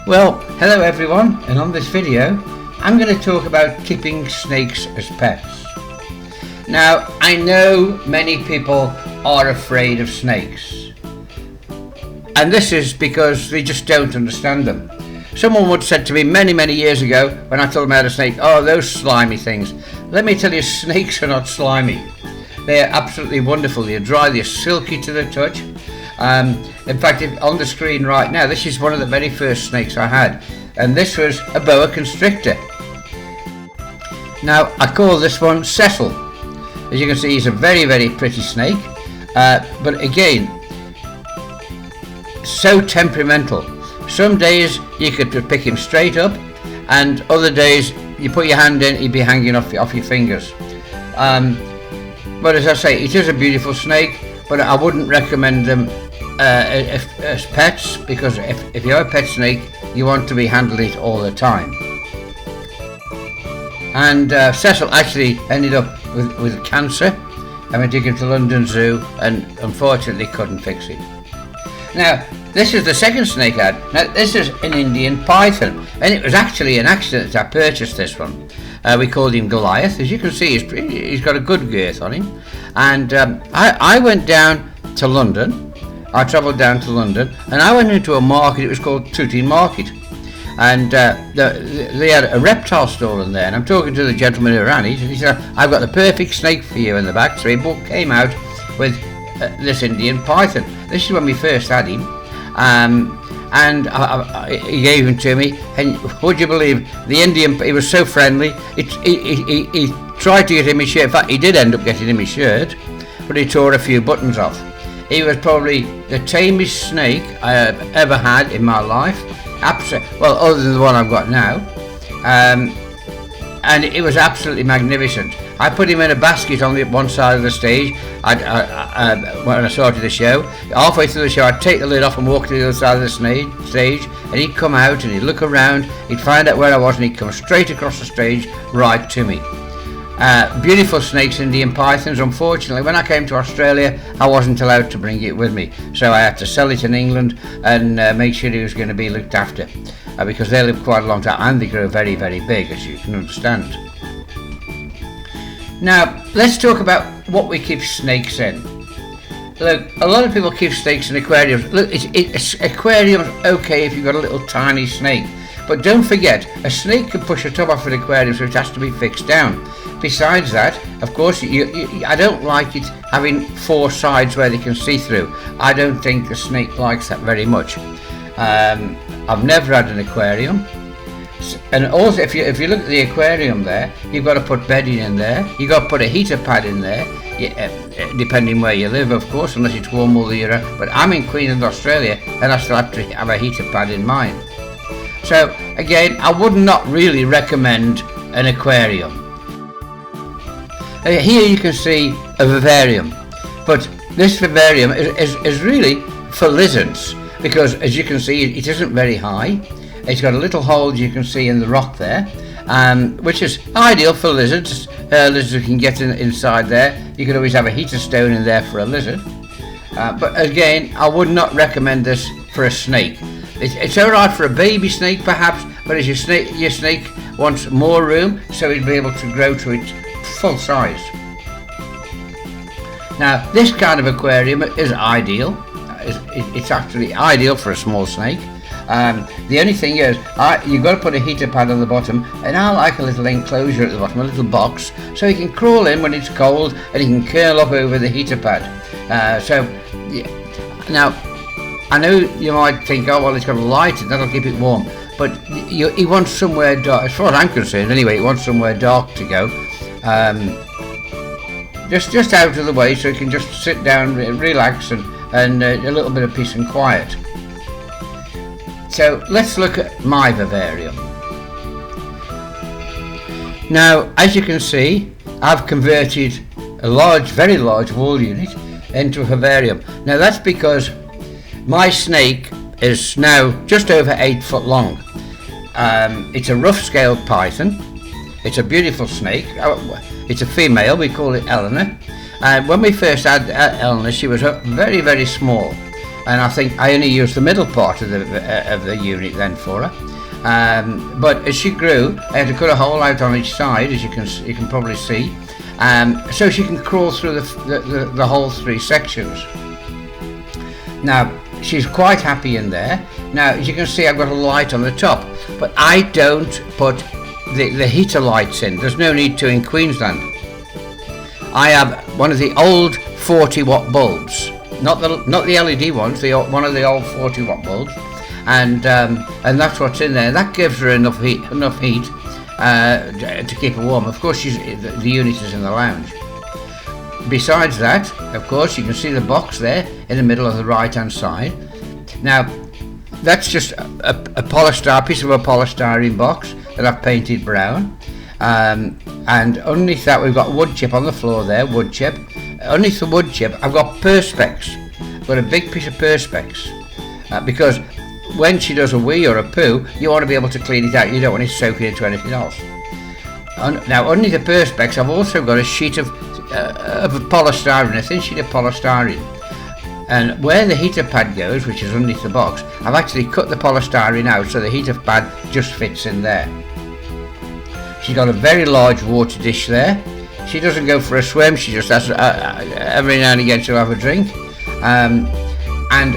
Well, hello everyone, and on this video I'm going to talk about keeping snakes as pets. Now, I know many people are afraid of snakes, and this is because they just don't understand them. Someone once said to me many years ago when I told them about a snake, "Oh, those slimy things." Let me tell you, snakes are not slimy. They are absolutely wonderful. They're dry, they're silky to the touch. In fact, on the screen right now, this is one of the very first snakes I had, and this was a boa constrictor. Now, I call this one Cecil. As you can see, he's a very pretty snake, but again, so temperamental. Some days you could pick him straight up, and other days you put your hand in, he'd be hanging off your fingers. But as I say, it is a beautiful snake, but I wouldn't recommend them as pets, because if you're a pet snake, you want to be handling it all the time. And Cecil actually ended up with cancer. I went to take him to London Zoo and unfortunately couldn't fix it. Now, this is the second snake I had. Now, this is an Indian python, and it was actually an accident that I purchased this one. We called him Goliath. As you can see, he's got a good girth on him. And I went down to London. I travelled down to London, and I went into a market. It was called Tooting Market, and they had a reptile store in there. And I'm talking to the gentleman who ran it, and he said, "I've got the perfect snake for you in the back." So he came out with this Indian python. This is when we first had him, and he gave him to me. And would you believe, the Indian? He was so friendly. He tried to get him his shirt. In fact, he did end up getting him his shirt, but he tore a few buttons off. He was probably the tamest snake I have ever had in my life. Well, other than the one I've got now. And it was absolutely magnificent. I put him in a basket on the one side of the stage. When I started the show, halfway through the show, I'd take the lid off and walk to the other side of the stage, and he'd come out and he'd look around, he'd find out where I was, and he'd come straight across the stage right to me. Beautiful snakes, Indian pythons. Unfortunately, when I came to Australia, I wasn't allowed to bring it with me, so I had to sell it in England and make sure he was going to be looked after, because they live quite a long time and they grow very big, as you can understand. Now, let's talk about what we keep snakes in. Look, a lot of people keep snakes in aquariums. Look, aquarium's okay if you've got a little tiny snake, but don't forget, a snake can push a top off an aquarium, so it has to be fixed down. Besides that, of course, I don't like it having four sides where they can see through. I don't think the snake likes that very much. I've never had an aquarium. And also, if you look at the aquarium there, you've got to put bedding in there. You've got to put a heater pad in there, depending where you live, of course, unless it's warm all the year round. But I'm in Queensland, Australia, and I still have to have a heater pad in mine. So again, I would not really recommend an aquarium. Here you can see a vivarium, but this vivarium is really for lizards, because as you can see, it isn't very high. It's got a little hole you can see in the rock there, which is ideal for lizards. Lizards can get inside there. You could always have a heater stone in there for a lizard. But again, I would not recommend this for a snake. It's alright for a baby snake perhaps, but as your snake wants more room, so it'll be able to grow to its full size. Now, this kind of aquarium is ideal. It's actually ideal for a small snake. The only thing is, you've got to put a heater pad on the bottom, and I like a little enclosure at the bottom, a little box, so he can crawl in when it's cold and he can curl up over the heater pad. Now, I know you might think, oh well, it's got a light and that'll keep it warm, but he wants somewhere dark. As far as I'm concerned, anyway, he wants somewhere dark to go, just out of the way, so he can just sit down, relax, and a little bit of peace and quiet. So let's look at my vivarium. Now, as you can see, I've converted a very large wall unit into a vivarium. Now that's because my snake is now just over 8 foot long. It's a rough-scaled python. It's a beautiful snake. It's a female. We call it Eleanor. When we first had Eleanor, she was very small. and I think I only used the middle part of the unit then for her. But as she grew, I had to cut a hole out on each side, as you can probably see, so she can crawl through the whole 3 sections. Now she's quite happy in there. Now as you can see, I've got a light on the top, but I don't put the heater lights in. There's no need to in Queensland. I have one of the old 40-watt bulbs, not the LED ones, one of the old 40-watt bulbs, and that's what's in there. That gives her enough heat to keep her warm. Of course, the unit is in the lounge. Besides that, of course, you can see the box there in the middle of the right-hand side. Now, that's just a piece of a polystyrene box that I've painted brown. And underneath that, we've got wood chip on the floor there, wood chip. Underneath the wood chip, I've got Perspex. I've got a big piece of Perspex. Because when she does a wee or a poo, you want to be able to clean it out. You don't want it soaking into anything else. Now, underneath the Perspex, I've also got a sheet of polystyrene, a thin sheet of polystyrene. And where the heater pad goes, which is underneath the box, I've actually cut the polystyrene out so the heater pad just fits in there. She's got a very large water dish there. She doesn't go for a swim, she just has every now and again she'll have a drink. And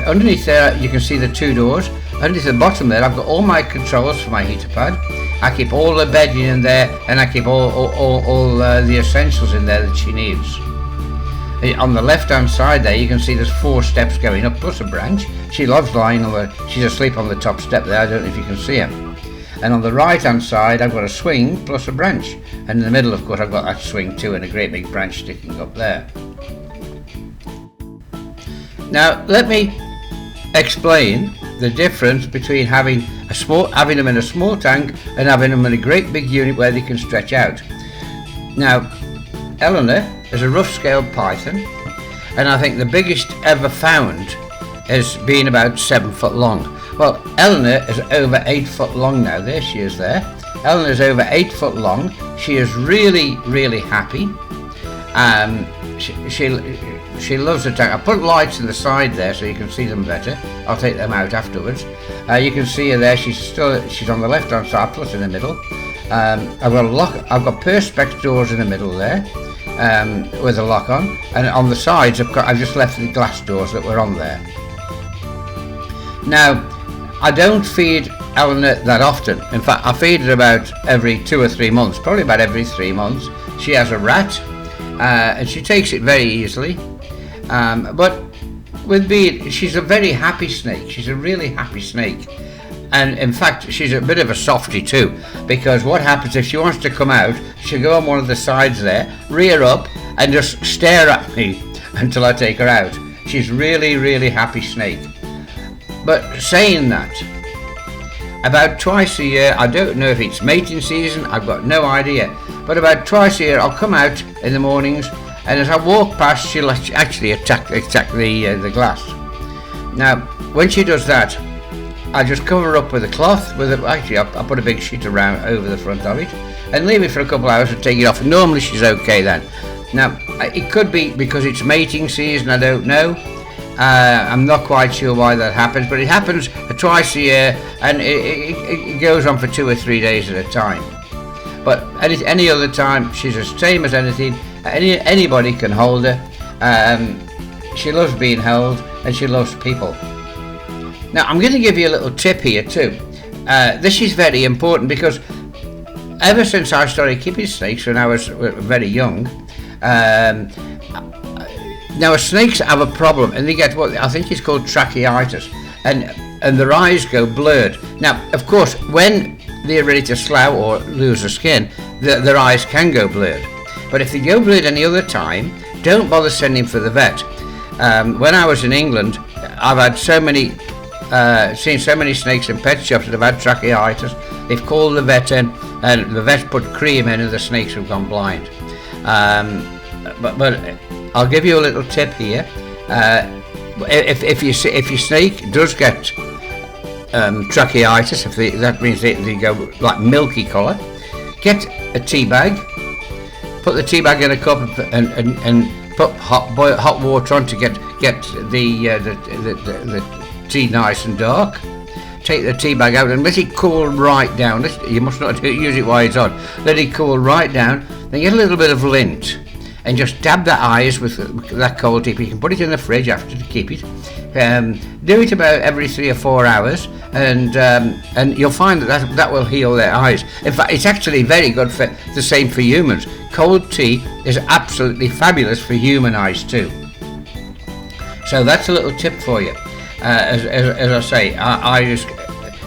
underneath there you can see the 2 doors. Underneath the bottom there I've got all my controls for my heater pad. I keep all the bedding in there, and I keep all the essentials in there that she needs. On the left hand side there you can see there's 4 steps going up plus a branch. She loves lying she's asleep on the top step there, I don't know if you can see her. And on the right hand side I've got a swing plus a branch, and in the middle of course I've got that swing too, and a great big branch sticking up there. Now let me explain the difference between having them in a small tank and having them in a great big unit where they can stretch out. Now Eleanor is a rough-scaled python, and I think the biggest ever found has been about 7 foot long. Well, Eleanor is over 8 foot long now. There she is there. Eleanor is over 8 foot long. She is really, really happy. She loves the tank. I put lights in the side there so you can see them better. I'll take them out afterwards. You can see her there. She's on the left-hand side plus in the middle. I've got Perspex doors in the middle there. With a lock on, and on the sides I've just left the glass doors that were on there. Now I don't feed Eleanor that often. In fact, I feed her about every 2 or 3 months, probably about every 3 months. She has a rat, and she takes it very easily. But with Bede, she's a very happy snake. She's a really happy snake. And in fact, she's a bit of a softie too, because what happens if she wants to come out, she'll go on one of the sides there, rear up, and just stare at me until I take her out. She's really, really happy snake. But saying that, about twice a year, I don't know if it's mating season, I've got no idea, but about twice a year I'll come out in the mornings, and as I walk past, she'll actually attack the glass. Now, when she does that, I just cover her up with a cloth. I put a big sheet around over the front of it and leave it for a couple of hours and take it off. Normally she's okay then. Now it could be because it's mating season, I don't know. I'm not quite sure why that happens, but it happens twice a year, and it goes on for 2 or 3 days at a time. But any other time she's as tame as anything. Anybody can hold her. She loves being held, and she loves people. Now I'm going to give you a little tip here too. This is very important because ever since I started keeping snakes when I was very young, now snakes have a problem, and they get what I think is called tracheitis, and their eyes go blurred. Now of course when they're ready to slough or lose their skin, their eyes can go blurred. But if they go blurred any other time, don't bother sending for the vet. When I was in England, I've had seen so many snakes in pet shops that have had tracheitis. They've called the vet in, and the vet put cream in, and the snakes have gone blind. But I'll give you a little tip here. If your snake does get tracheitis, that means they go like milky colour, get a tea bag, put the tea bag in a cup and put hot water on to get the tea nice and dark. Take the tea bag out and let it cool right down. You must not use it while it's on. Let it cool right down. Then get a little bit of lint and just dab the eyes with that cold tea. You can put it in the fridge after to keep it. Do it about every 3 or 4 hours, and you'll find that will heal their eyes. In fact, it's actually very good for the same for humans. Cold tea is absolutely fabulous for human eyes too. So that's a little tip for you. As I say,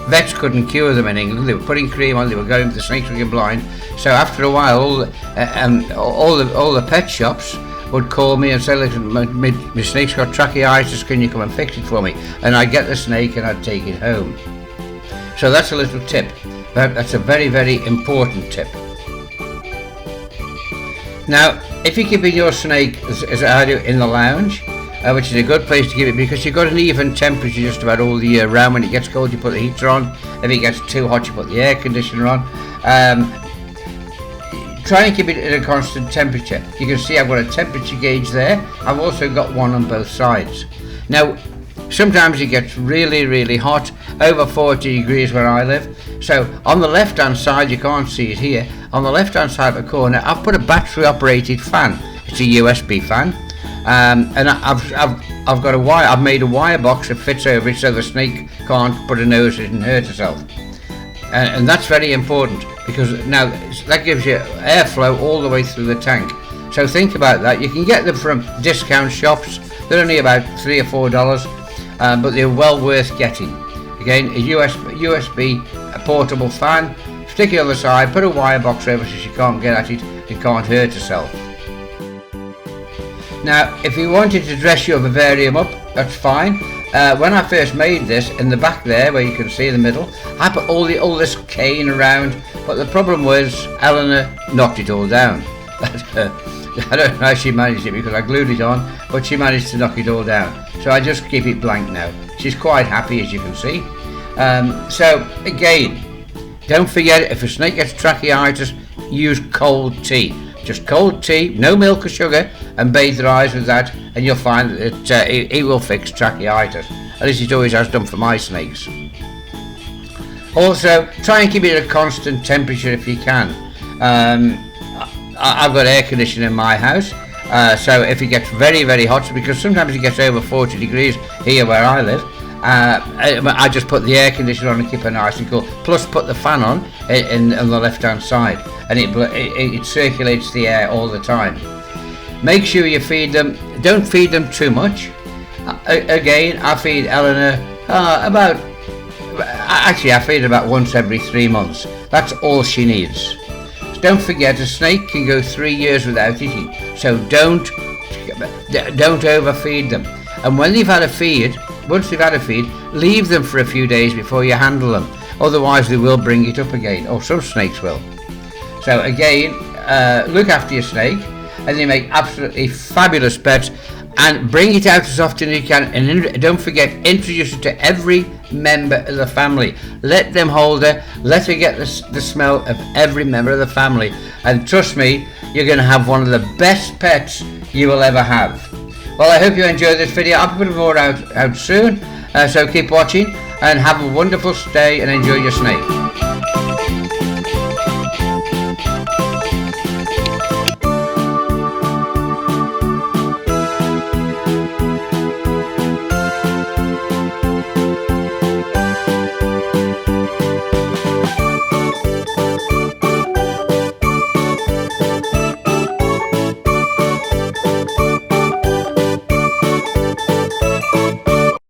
vets couldn't cure them in England. They were putting cream on. They were going. The snakes were getting blind. So after a while, all the pet shops would call me and say, "Listen, my snake's got tracheitis. Can you come and fix it for me?" And I'd get the snake and I'd take it home. So that's a little tip. That's a very, very important tip. Now, if you're keeping your snake as I do in the lounge, which is a good place to keep it because you've got an even temperature just about all the year round. When it gets cold, you put the heater on. If it gets too hot, you put the air conditioner on. Try and keep it at a constant temperature. You can see I've got a temperature gauge there. I've also got one on both sides. Now, sometimes it gets really, really hot, over 40 degrees where I live. So on the left-hand side, you can't see it here, on the left-hand side of the corner, I've put a battery-operated fan. It's a USB fan. And I've got a wire. I've made a wire box that fits over it so the snake can't put a nose in and hurt herself. And that's very important because now that gives you airflow all the way through the tank. So think about that. You can get them from discount shops. They're only about $3 or $4, but they're well worth getting. Again, a USB a portable fan. Stick it on the side. Put a wire box over so she can't get at it. It can't hurt herself. Now, if you wanted to dress your vivarium up, that's fine. When I first made this, in the back there, where you can see in the middle, I put all this cane around, but the problem was Eleanor knocked it all down. I don't know how she managed it because I glued it on, but she managed to knock it all down. So I just keep it blank now. She's quite happy, as you can see. So again, don't forget, if a snake gets tracheitis, use cold tea. Just cold tea, no milk or sugar, and bathe their eyes with that, and you'll find that it will fix tracheitis. At least it always has done for my snakes. Also, try and keep it at a constant temperature if you can. I've got air conditioning in my house, so if it gets very, very hot, because sometimes it gets over 40 degrees here where I live, I just put the air conditioner on and keep it nice and cool. Plus, put the fan on the left-hand side, and it circulates the air all the time. Make sure you feed them. Don't feed them too much. Again, I feed Eleanor I feed about once every 3 months. That's all she needs. Don't forget, a snake can go 3 years without eating, so don't overfeed them. And when they've had a feed, once they've had a feed, leave them for a few days before you handle them. Otherwise, they will bring it up again, or some snakes will. So again, look after your snake, and they make absolutely fabulous pets. And bring it out as often as you can, and don't forget, introduce it to every member of the family. Let them hold her, let her get the smell of every member of the family, and trust me, you're going to have one of the best pets you will ever have. Well, I hope you enjoyed this video. I'll put more out soon, so keep watching and have a wonderful stay and enjoy your snake.